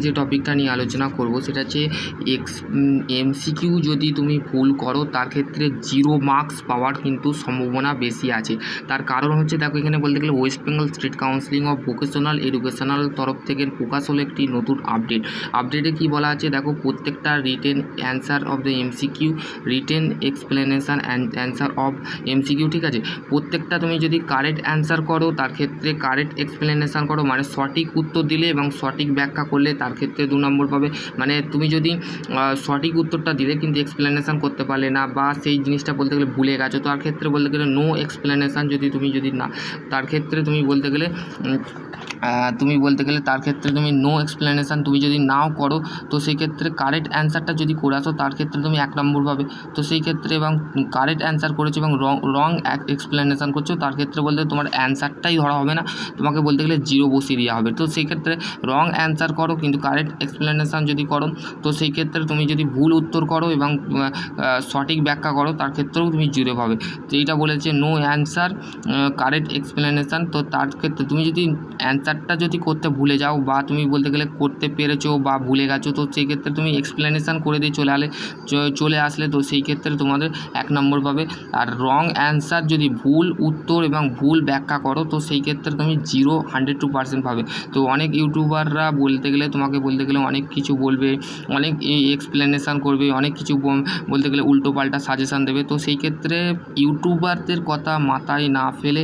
যে টপিকটা নিয়ে আলোচনা করব সেটা হচ্ছে এমসিকিউ যদি তুমি ভুল করো তার ক্ষেত্রে 0 মার্কস পাওয়ার কিন্তু সম্ভাবনা বেশি আছে। তার কারণ হচ্ছে দেখো এখানে বলতে গেলে West Bengal state counselling of vocational educational তরফ থেকে প্রকাশ হলো একটি নতুন আপডেটে কি বলা আছে দেখো, প্রত্যেকটা written answer of the MCQ, written explanation and answer of MCQ, ঠিক আছে, প্রত্যেকটা তুমি যদি কারেক্ট অ্যান্সার করো তার ক্ষেত্রে কারেক্ট এক্সপ্লেনেশন করো, মানে সঠিক উত্তর দিলে এবং সঠিক ব্যাখ্যা করলে তার ক্ষেত্রে 2 নম্বর পাবে। মানে তুমি যদি সঠিক উত্তরটা দিলে কিন্তু এক্সপ্লেনেশন করতে পারলে না বা সেই জিনিসটা বলতে গেলে ভুলে গেছো, তার ক্ষেত্রে বলতে গেলে নো এক্সপ্লেনেশন যদি না, তার ক্ষেত্রে তুমি বলতে গেলে তার ক্ষেত্রে তুমি নো এক্সপ্লেনেশান তুমি যদি নাও করো তো সেই ক্ষেত্রে কারেক্ট অ্যান্সারটা যদি করে আসো তার ক্ষেত্রে তুমি 1 নম্বর পাবে। তো সেই ক্ষেত্রে এবং কারেক্ট অ্যান্সার করেছো এবং রং এক্সপ্লেনেশান করছো তার ক্ষেত্রে বলতে তোমার অ্যান্সারটাই ধরা হবে না, তোমাকে বলতে গেলে 0 বসিয়ে দেওয়া হবে। তো সেই ক্ষেত্রে রং অ্যান্সার করো কিন্তু কারেক্ট এক্সপ্লেনেশান যদি করো তো সেই ক্ষেত্রে তুমি যদি ভুল উত্তর করো এবং সঠিক ব্যাখ্যা করো তার ক্ষেত্রেও তুমি 0 পাবে। তো এইটা বলেছে নো অ্যান্সার কারেক্ট এক্সপ্লেনেশান। তো তার ক্ষেত্রে তুমি যদি অ্যান্সারটা যদি করতে ভুলে যাও বা তুমি বলতে গেলে করতে পেরেছো বা ভুলে গেছো তো সেই ক্ষেত্রে তুমি এক্সপ্লেনেশান করে দিয়ে চলে আসলে তো সেই ক্ষেত্রে তোমাদের 1 নম্বর পাবে। আর রং অ্যান্সার যদি ভুল উত্তর এবং ভুল ব্যাখ্যা করো তো সেই ক্ষেত্রে তুমি 102% পাবে। তো অনেক ইউটিউবাররা তোমাকে বলতে গেলে অনেক কিছু বলবে, অনেক এক্সপ্লেনেশান করবে, অনেক কিছু বলতে গেলে উল্টোপাল্টা সাজেশান দেবে। তো সেই ক্ষেত্রে ইউটিউবারদের কথা মাথায় না ফেলে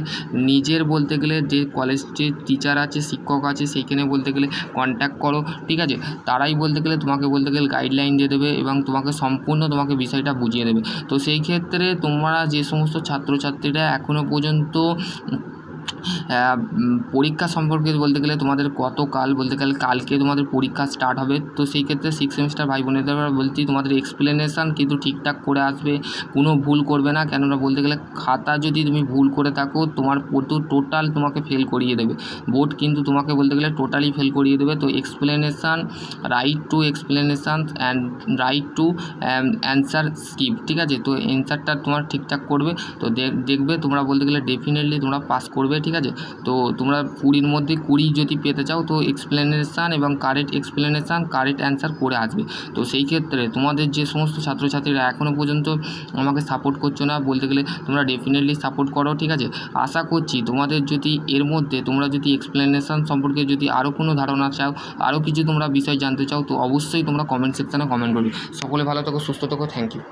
নিজের বলতে গেলে যে কলেজের টিচার আছে, শিক্ষক আছে, সেইখানে বলতে গেলে কন্ট্যাক্ট করো, ঠিক আছে, তারাই বলতে গেলে তোমাকে বলতে গেলে গাইডলাইন দিয়ে দেবে এবং তোমাকে সম্পূর্ণ বিষয়টা বুঝিয়ে দেবে। তো সেই ক্ষেত্রে তোমরা যে সমস্ত ছাত্রছাত্রীরা এখনও পর্যন্ত পরীক্ষা সম্পর্কে বলতে গেলে তোমাদের কালকে তোমাদের পরীক্ষা স্টার্ট হবে। তো সেই ক্ষেত্রে 6th সেমিস্টার ভাই বোনেদের বলছি তোমাদের এক্সপ্লেনেশান কিন্তু ঠিকঠাক করে আসবে, কোনো ভুল করবে না, কেননা বলতে গেলে খাতা যদি তুমি ভুল করে থাকো তোমার টোটাল তোমাকে ফেল করিয়ে দেবে, বোর্ড কিন্তু তোমাকে বলতে গেলে টোটালি ফেল করিয়ে দেবে। তো explanation, right two explanation and right two answer skip, ঠিক আছে, তো অ্যান্সারটা তোমার ঠিকঠাক করবে তো দেখবে তোমরা বলতে গেলে ডেফিনেটলি তোমরা পাস করবে, ঠিক আছে। তো তোমরা 20-র মধ্যে 20 যদি পেতে চাও তো এক্সপ্লেনেশান এবং কারেক্ট এক্সপ্লেনেশান কারেক্ট অ্যান্সার করে আসবে। তো সেই ক্ষেত্রে তোমাদের যে সমস্ত ছাত্রছাত্রীরা এখনও পর্যন্ত আমাকে সাপোর্ট করছো না বলতে গেলে তোমরা ডেফিনেটলি সাপোর্ট করো, ঠিক আছে। আশা করছি তোমাদের যদি এর মধ্যে তোমরা যদি এক্সপ্লেনেশান সম্পর্কে যদি আরও কোনো ধারণা চাও, আরও কিছু তোমরা বিষয় জানতে চাও তো অবশ্যই তোমরা কমেন্ট সেকশানে কমেন্ট করবে। সকলে ভালো থাকো, সুস্থ থাকো, থ্যাংক ইউ।